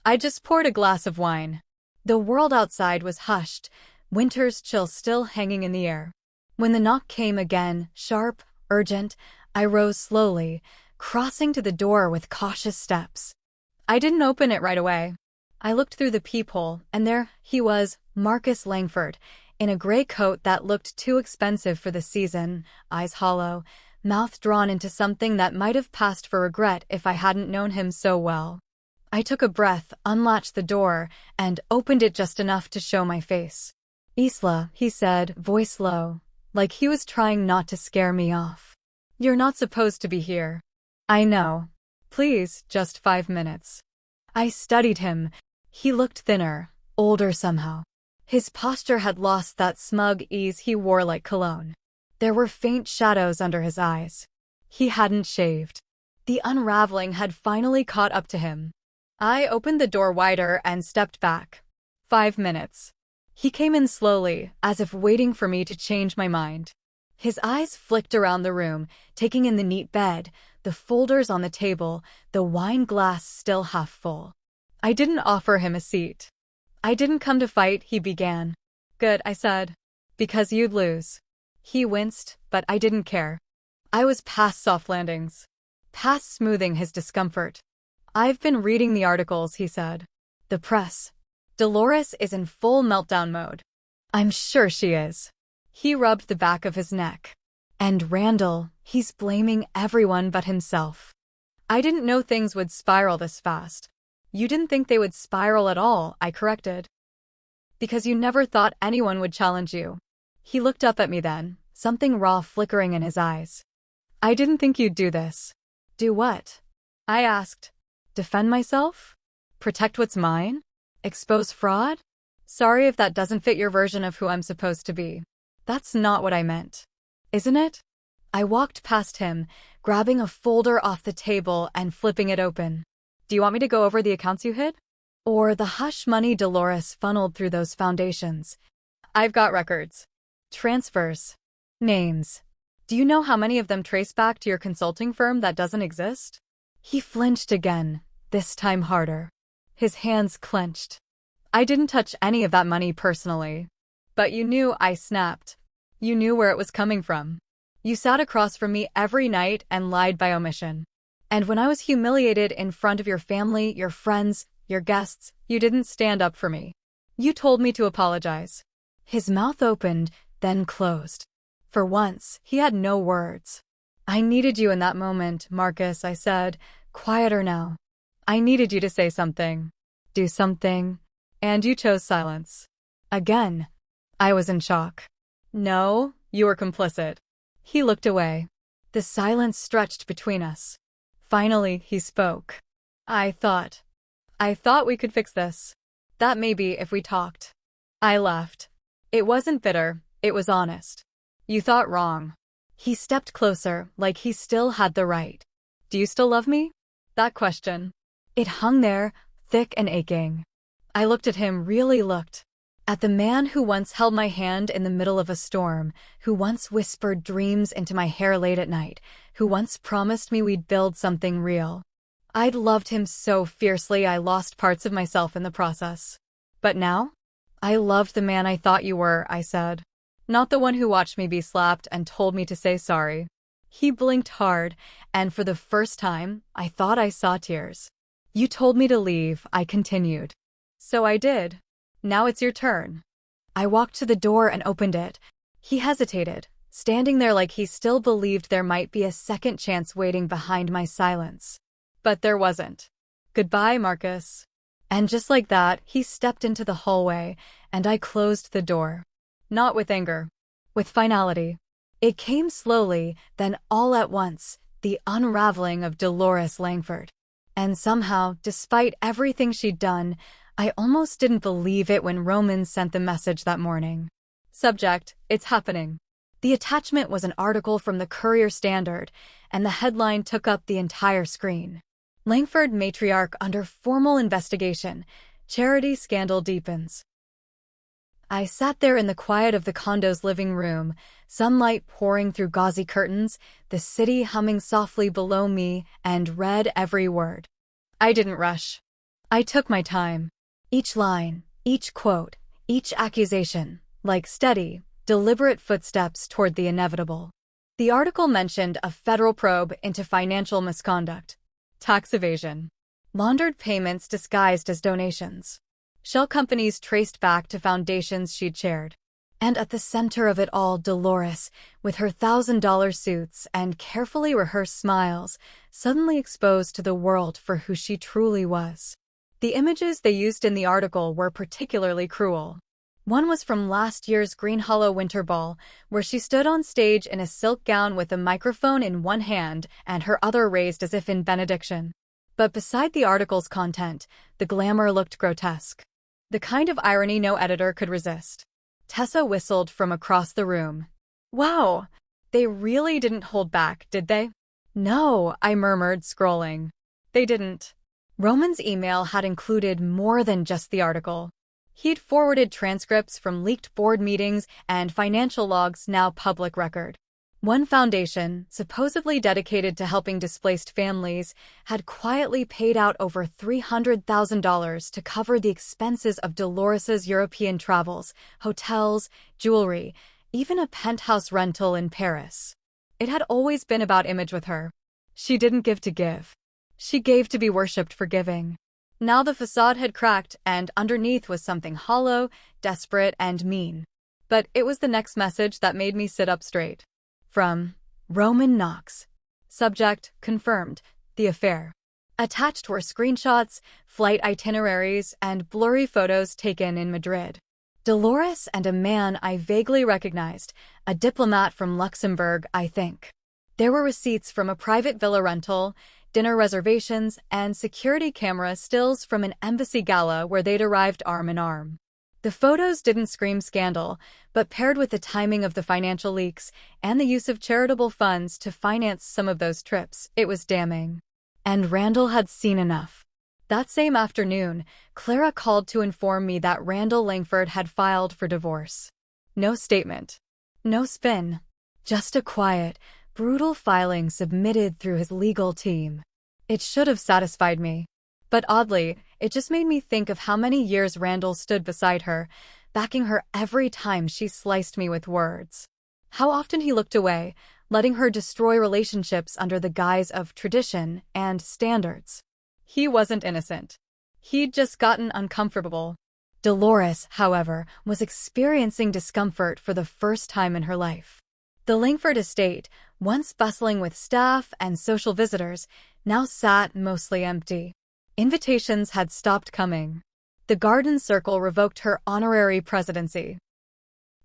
S1: I just poured a glass of wine. The world outside was hushed, winter's chill still hanging in the air. When the knock came again, sharp, urgent, I rose slowly, crossing to the door with cautious steps. I didn't open it right away. I looked through the peephole, and there he was, Marcus Langford, in a gray coat that looked too expensive for the season, eyes hollow, mouth drawn into something that might have passed for regret if I hadn't known him so well. I took a breath, unlatched the door, and opened it just enough to show my face. "Isla," he said, voice low, like he was trying not to scare me off. "You're not supposed to be here." I know. Please, just 5 minutes. I studied him. He looked thinner, older somehow. His posture had lost that smug ease he wore like cologne. There were faint shadows under his eyes. He hadn't shaved. The unraveling had finally caught up to him. I opened the door wider and stepped back. 5 minutes. He came in slowly, as if waiting for me to change my mind. His eyes flicked around the room, taking in the neat bed, the folders on the table, the wine glass still half full. I didn't offer him a seat. I didn't come to fight, he began. Good, I said. Because you'd lose. He winced, but I didn't care. I was past soft landings. Past smoothing his discomfort. I've been reading the articles, he said. The press. Dolores is in full meltdown mode. I'm sure she is. He rubbed the back of his neck. And Randall, he's blaming everyone but himself. I didn't know things would spiral this fast. You didn't think they would spiral at all, I corrected. Because you never thought anyone would challenge you. He looked up at me then, something raw flickering in his eyes. I didn't think you'd do this. Do what? I asked. Defend myself? Protect what's mine? Expose fraud? Sorry if that doesn't fit your version of who I'm supposed to be. That's not what I meant. Isn't it? I walked past him, grabbing a folder off the table and flipping it open. Do you want me to go over the accounts you hid? Or the hush money Dolores funneled through those foundations? I've got records. Transfers. Names. Do you know how many of them trace back to your consulting firm that doesn't exist? He flinched again, this time harder. His hands clenched. I didn't touch any of that money personally. But you knew, I snapped. You knew where it was coming from. You sat across from me every night and lied by omission. And when I was humiliated in front of your family, your friends, your guests, you didn't stand up for me. You told me to apologize. His mouth opened, then closed. For once, he had no words. I needed you in that moment, Marcus, I said, quieter now. I needed you to say something. Do something. And you chose silence. Again. I was in shock. No, you were complicit. He looked away. The silence stretched between us. Finally, he spoke. I thought we could fix this. That maybe if we talked. I laughed. It wasn't bitter, it was honest. You thought wrong. He stepped closer, like he still had the right. Do you still love me? That question. It hung there, thick and aching. I looked at him, really looked. At the man who once held my hand in the middle of a storm, who once whispered dreams into my hair late at night, who once promised me we'd build something real. I'd loved him so fiercely I lost parts of myself in the process. But now? I loved the man I thought you were, I said. Not the one who watched me be slapped and told me to say sorry. He blinked hard, and for the first time, I thought I saw tears. You told me to leave, I continued. So I did. Now it's your turn. I walked to the door and opened it. He hesitated, standing there like he still believed there might be a second chance waiting behind my silence. But there wasn't. Goodbye, Marcus. And just like that, he stepped into the hallway, and I closed the door. Not with anger. With finality. It came slowly, then all at once, the unraveling of Dolores Langford. And somehow, despite everything she'd done, I almost didn't believe it when Roman sent the message that morning. Subject, it's happening. The attachment was an article from the Courier-Standard, and the headline took up the entire screen. Langford matriarch under formal investigation. Charity scandal deepens. I sat there in the quiet of the condo's living room, sunlight pouring through gauzy curtains, the city humming softly below me, and read every word. I didn't rush. I took my time. Each line, each quote, each accusation, like steady, deliberate footsteps toward the inevitable. The article mentioned a federal probe into financial misconduct, tax evasion, laundered payments disguised as donations, shell companies traced back to foundations she'd chaired. And at the center of it all, Dolores, with her $1,000 suits and carefully rehearsed smiles, suddenly exposed to the world for who she truly was. The images they used in the article were particularly cruel. One was from last year's Green Hollow Winter Ball, where she stood on stage in a silk gown with a microphone in one hand and her other raised as if in benediction. But beside the article's content, the glamour looked grotesque. The kind of irony no editor could resist. Tessa whistled from across the room. Wow, they really didn't hold back, did they? No, I murmured, scrolling. They didn't. Roman's email had included more than just the article. He'd forwarded transcripts from leaked board meetings and financial logs now public record. One foundation, supposedly dedicated to helping displaced families, had quietly paid out over $300,000 to cover the expenses of Dolores's European travels, hotels, jewelry, even a penthouse rental in Paris. It had always been about image with her. She didn't give to give. She gave to be worshipped for giving. Now the facade had cracked, and underneath was something hollow, desperate, and mean. But it was the next message that made me sit up straight. From Roman Knox. Subject, confirmed, the affair. Attached were screenshots, flight itineraries, and blurry photos taken in Madrid. Dolores and a man I vaguely recognized, a diplomat from Luxembourg, I think. There were receipts from a private villa rental, dinner reservations, and security camera stills from an embassy gala where they'd arrived arm in arm. The photos didn't scream scandal, but paired with the timing of the financial leaks and the use of charitable funds to finance some of those trips, it was damning. And Randall had seen enough. That same afternoon, Clara called to inform me that Randall Langford had filed for divorce. No statement. No spin. Just a quiet, brutal filing submitted through his legal team. It should have satisfied me. But oddly, it just made me think of how many years Randall stood beside her, backing her every time she sliced me with words. How often he looked away, letting her destroy relationships under the guise of tradition and standards. He wasn't innocent. He'd just gotten uncomfortable. Dolores, however, was experiencing discomfort for the first time in her life. The Langford estate, once bustling with staff and social visitors, now sat mostly empty. Invitations had stopped coming. The Garden Circle revoked her honorary presidency.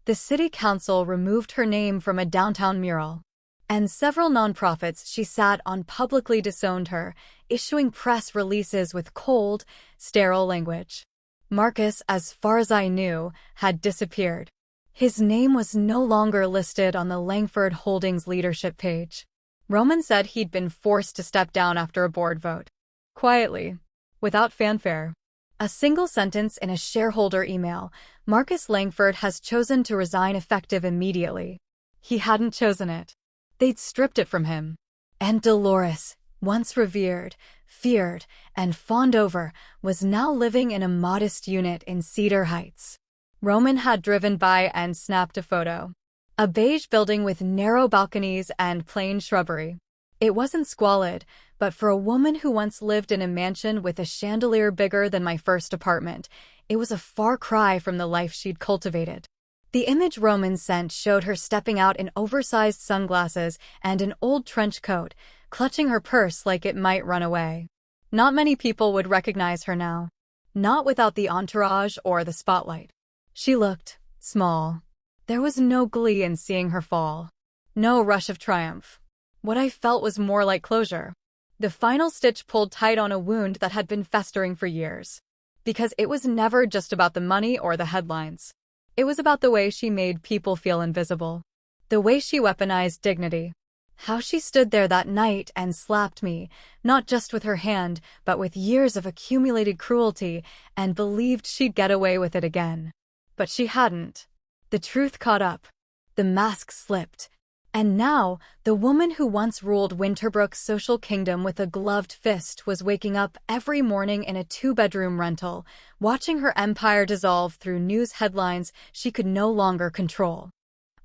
S1: The city council removed her name from a downtown mural. And several nonprofits she sat on publicly disowned her, issuing press releases with cold, sterile language. Marcus, as far as I knew, had disappeared. His name was no longer listed on the Langford Holdings leadership page. Roman said he'd been forced to step down after a board vote. Quietly, without fanfare. A single sentence in a shareholder email, Marcus Langford has chosen to resign effective immediately. He hadn't chosen it. They'd stripped it from him. And Dolores, once revered, feared, and fawned over, was now living in a modest unit in Cedar Heights. Roman had driven by and snapped a photo. A beige building with narrow balconies and plain shrubbery. It wasn't squalid, but for a woman who once lived in a mansion with a chandelier bigger than my first apartment, it was a far cry from the life she'd cultivated. The image Roman sent showed her stepping out in oversized sunglasses and an old trench coat, clutching her purse like it might run away. Not many people would recognize her now. Not without the entourage or the spotlight. She looked small. There was no glee in seeing her fall. No rush of triumph. What I felt was more like closure. The final stitch pulled tight on a wound that had been festering for years. Because it was never just about the money or the headlines. It was about the way she made people feel invisible. The way she weaponized dignity. How she stood there that night and slapped me, not just with her hand, but with years of accumulated cruelty, and believed she'd get away with it again. But she hadn't. The truth caught up. The mask slipped. And now, the woman who once ruled Winterbrook's social kingdom with a gloved fist was waking up every morning in a two-bedroom rental, watching her empire dissolve through news headlines she could no longer control.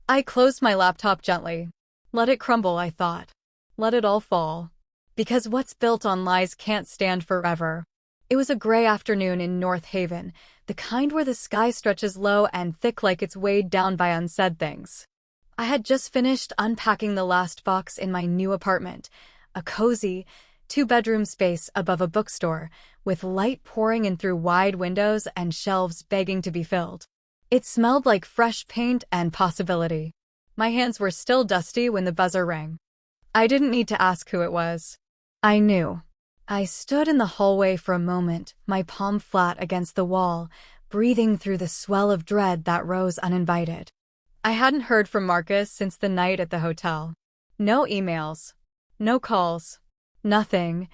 S1: I closed my laptop gently. Let it crumble, I thought. Let it all fall. Because what's built on lies can't stand forever. It was a gray afternoon in North Haven, the kind where the sky stretches low and thick like it's weighed down by unsaid things. I had just finished unpacking the last box in my new apartment, a cozy, two-bedroom space above a bookstore, with light pouring in through wide windows and shelves begging to be filled. It smelled like fresh paint and possibility. My hands were still dusty when the buzzer rang. I didn't need to ask who it was. I knew. I stood in the hallway for a moment, my palm flat against the wall, breathing through the swell of dread that rose uninvited. I hadn't heard from Marcus since the night at the hotel. No emails. No calls. Nothing.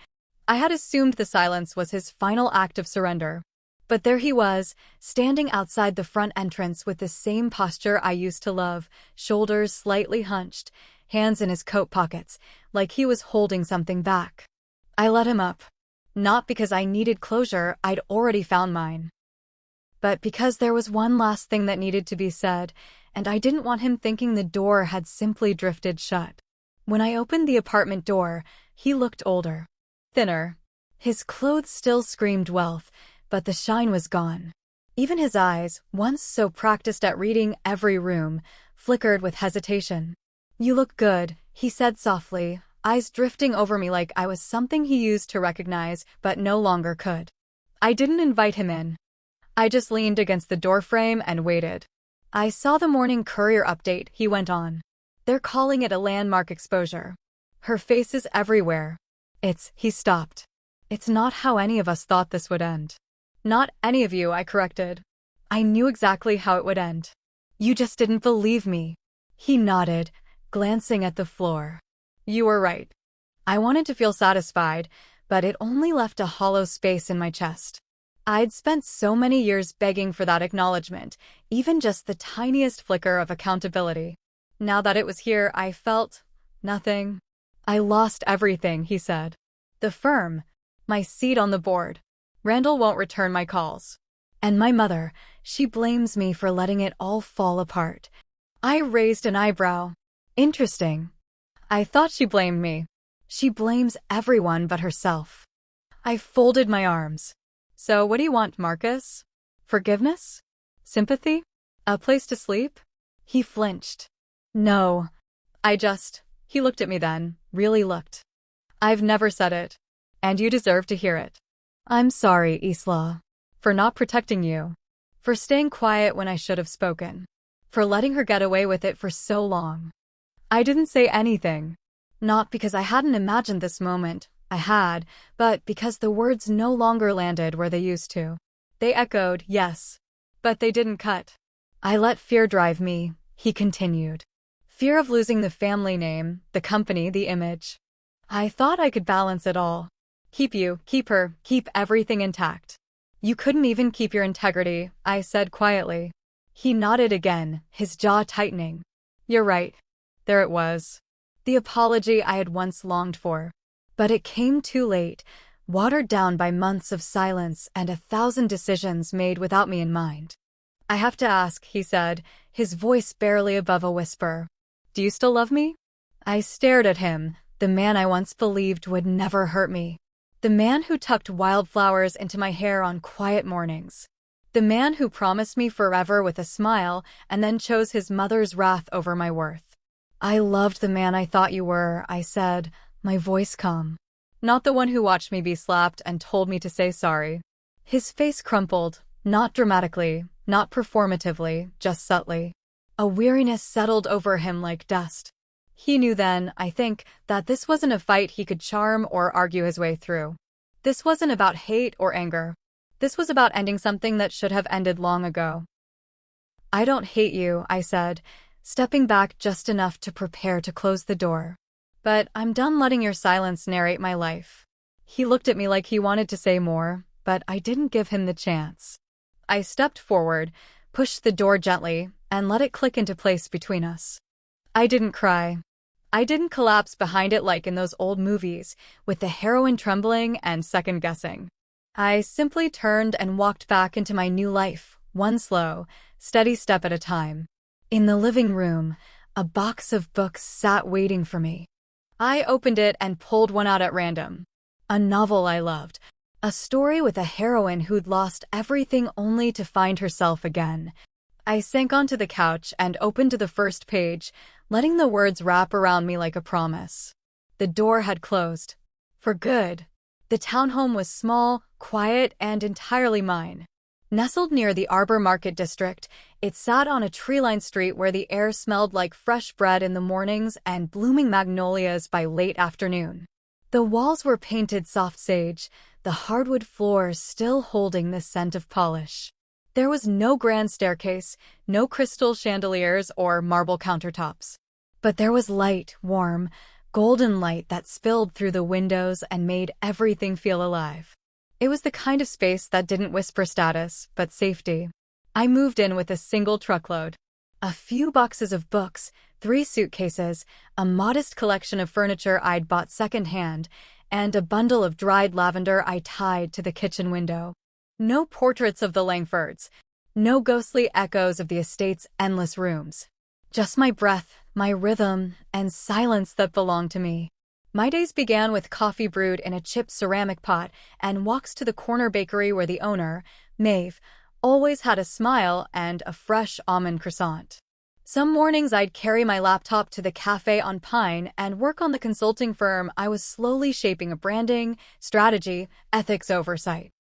S1: I had assumed the silence was his final act of surrender. But there he was, standing outside the front entrance with the same posture I used to love, shoulders slightly hunched, hands in his coat pockets, like he was holding something back. I let him up. Not because I needed closure, I'd already found mine. But because there was one last thing that needed to be said, and I didn't want him thinking the door had simply drifted shut. When I opened the apartment door, he looked older. Thinner. His clothes still screamed wealth, but the shine was gone. Even his eyes, once so practiced at reading every room, flickered with hesitation. "You look good," he said softly, eyes drifting over me like I was something he used to recognize but no longer could. I didn't invite him in. I just leaned against the doorframe and waited. "I saw the morning Courier update," he went on. "They're calling it a landmark exposure. Her face is everywhere." He stopped. "It's not how any of us thought this would end." "Not any of you," I corrected. "I knew exactly how it would end. You just didn't believe me." He nodded, glancing at the floor. "You were right. I wanted to feel satisfied, but it only left a hollow space in my chest. I'd spent so many years begging for that acknowledgement, even just the tiniest flicker of accountability. Now that it was here, I felt nothing. I lost everything," he said. "The firm, my seat on the board. Randall won't return my calls. And my mother, she blames me for letting it all fall apart." I raised an eyebrow. "Interesting. I thought she blamed me." "She blames everyone but herself." I folded my arms. "So what do you want, Marcus? Forgiveness? Sympathy? A place to sleep?" He flinched. "No. He looked at me then, really looked. "I've never said it. And you deserve to hear it. I'm sorry, Isla. For not protecting you. For staying quiet when I should have spoken. For letting her get away with it for so long." I didn't say anything. Not because I hadn't imagined this moment. I had, but because the words no longer landed where they used to. They echoed, yes, but they didn't cut. "I let fear drive me," he continued. "Fear of losing the family name, the company, the image. I thought I could balance it all. Keep you, keep her, keep everything intact. You couldn't even keep your integrity," I said quietly. He nodded again, his jaw tightening. "You're right. There it was. The apology I had once longed for. But it came too late, watered down by months of silence and 1,000 decisions made without me in mind." "I have to ask," he said, his voice barely above a whisper. "Do you still love me?" I stared at him, the man I once believed would never hurt me. The man who tucked wildflowers into my hair on quiet mornings. The man who promised me forever with a smile and then chose his mother's wrath over my worth. "I loved the man I thought you were," I said, my voice calm. "Not the one who watched me be slapped and told me to say sorry." His face crumpled, not dramatically, not performatively, just subtly. A weariness settled over him like dust. He knew then, I think, that this wasn't a fight he could charm or argue his way through. This wasn't about hate or anger. This was about ending something that should have ended long ago. "I don't hate you," I said, stepping back just enough to prepare to close the door. "But I'm done letting your silence narrate my life." He looked at me like he wanted to say more, but I didn't give him the chance. I stepped forward, pushed the door gently, and let it click into place between us. I didn't cry. I didn't collapse behind it like in those old movies, with the heroine trembling and second-guessing. I simply turned and walked back into my new life, one slow, steady step at a time. In the living room, a box of books sat waiting for me. I opened it and pulled one out at random. A novel I loved. A story with a heroine who'd lost everything only to find herself again. I sank onto the couch and opened to the first page, letting the words wrap around me like a promise. The door had closed. For good. The townhome was small, quiet, and entirely mine. Nestled near the Arbor Market District, it sat on a tree-lined street where the air smelled like fresh bread in the mornings and blooming magnolias by late afternoon. The walls were painted soft sage, the hardwood floors still holding the scent of polish. There was no grand staircase, no crystal chandeliers or marble countertops. But there was light, warm, golden light that spilled through the windows and made everything feel alive. It was the kind of space that didn't whisper status, but safety. I moved in with a single truckload. A few boxes of books, 3 suitcases, a modest collection of furniture I'd bought secondhand, and a bundle of dried lavender I tied to the kitchen window. No portraits of the Langfords, no ghostly echoes of the estate's endless rooms. Just my breath, my rhythm, and silence that belonged to me. My days began with coffee brewed in a chipped ceramic pot and walks to the corner bakery where the owner, Maeve, always had a smile and a fresh almond croissant. Some mornings I'd carry my laptop to the cafe on Pine and work on the consulting firm I was slowly shaping a branding, strategy, ethics oversight.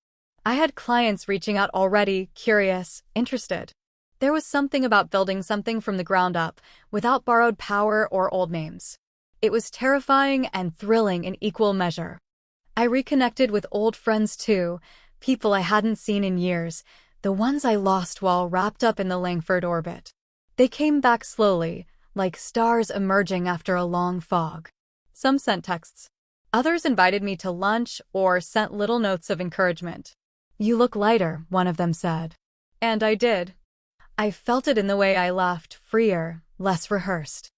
S1: I had clients reaching out already, curious, interested. There was something about building something from the ground up, without borrowed power or old names. It was terrifying and thrilling in equal measure. I reconnected with old friends too, people I hadn't seen in years, the ones I lost while wrapped up in the Langford orbit. They came back slowly, like stars emerging after a long fog. Some sent texts. Others invited me to lunch or sent little notes of encouragement. "You look lighter," one of them said. And I did. I felt it in the way I laughed, freer, less rehearsed.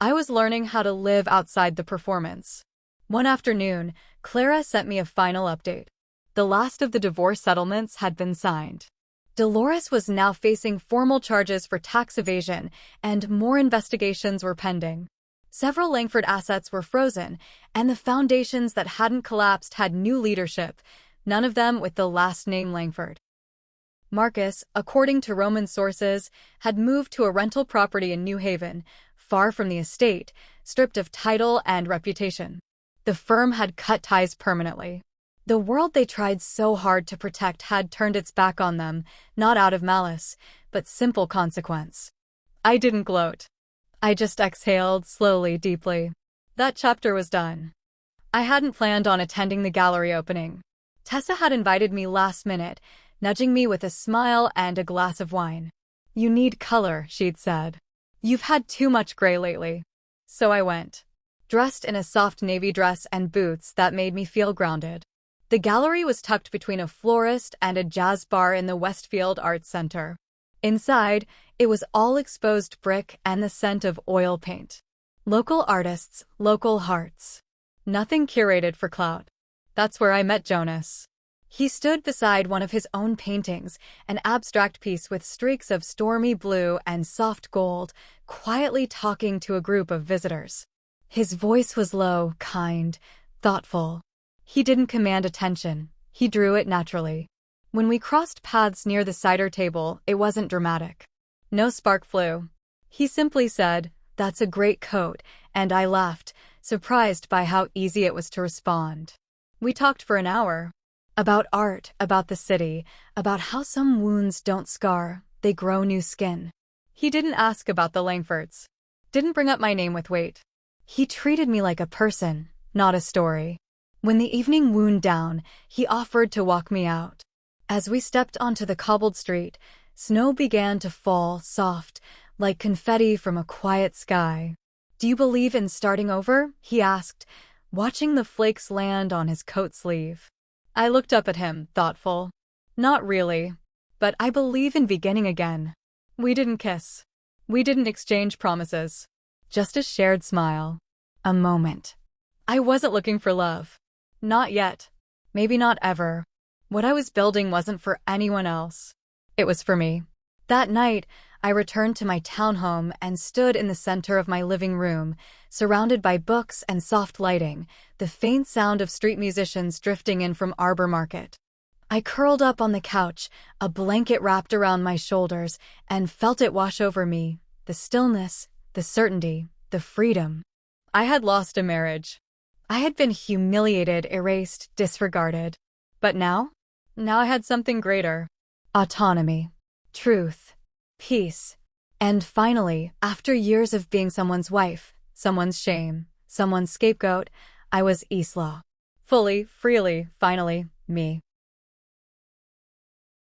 S1: I was learning how to live outside the performance. One afternoon, Clara sent me a final update. The last of the divorce settlements had been signed. Dolores was now facing formal charges for tax evasion, and more investigations were pending. Several Langford assets were frozen, and the foundations that hadn't collapsed had new leadership, none of them with the last name Langford. Marcus, according to Roman sources, had moved to a rental property in New Haven, far from the estate, stripped of title and reputation. The firm had cut ties permanently. The world they tried so hard to protect had turned its back on them, not out of malice, but simple consequence. I didn't gloat. I just exhaled, slowly, deeply. That chapter was done. I hadn't planned on attending the gallery opening. Tessa had invited me last minute, nudging me with a smile and a glass of wine. "You need color," she'd said. "You've had too much gray lately." So I went, dressed in a soft navy dress and boots that made me feel grounded. The gallery was tucked between a florist and a jazz bar in the Westfield Arts Center. Inside, it was all exposed brick and the scent of oil paint. Local artists, local hearts. Nothing curated for clout. That's where I met Jonas. He stood beside one of his own paintings, an abstract piece with streaks of stormy blue and soft gold, quietly talking to a group of visitors. His voice was low, kind, thoughtful. He didn't command attention. He drew it naturally. When we crossed paths near the cider table, it wasn't dramatic. No spark flew. He simply said, "That's a great coat," and I laughed, surprised by how easy it was to respond. We talked for an hour. About art, about the city, about how some wounds don't scar, they grow new skin. He didn't ask about the Langfords. Didn't bring up my name with weight. He treated me like a person, not a story. When the evening wound down, he offered to walk me out. As we stepped onto the cobbled street, snow began to fall, soft, like confetti from a quiet sky. "Do you believe in starting over?" he asked, watching the flakes land on his coat sleeve. I looked up at him, thoughtful. "Not really. But I believe in beginning again." We didn't kiss. We didn't exchange promises. Just a shared smile. A moment. I wasn't looking for love. Not yet. Maybe not ever. What I was building wasn't for anyone else. It was for me. That night, I returned to my townhome and stood in the center of my living room, surrounded by books and soft lighting, the faint sound of street musicians drifting in from Arbor Market. I curled up on the couch, a blanket wrapped around my shoulders, and felt it wash over me, the stillness, the certainty, the freedom. I had lost a marriage. I had been humiliated, erased, disregarded. But now? Now I had something greater. autonomy, truth, peace. And finally, after years of being someone's wife, someone's shame, someone's scapegoat, I was Isla. Fully, freely, finally, me.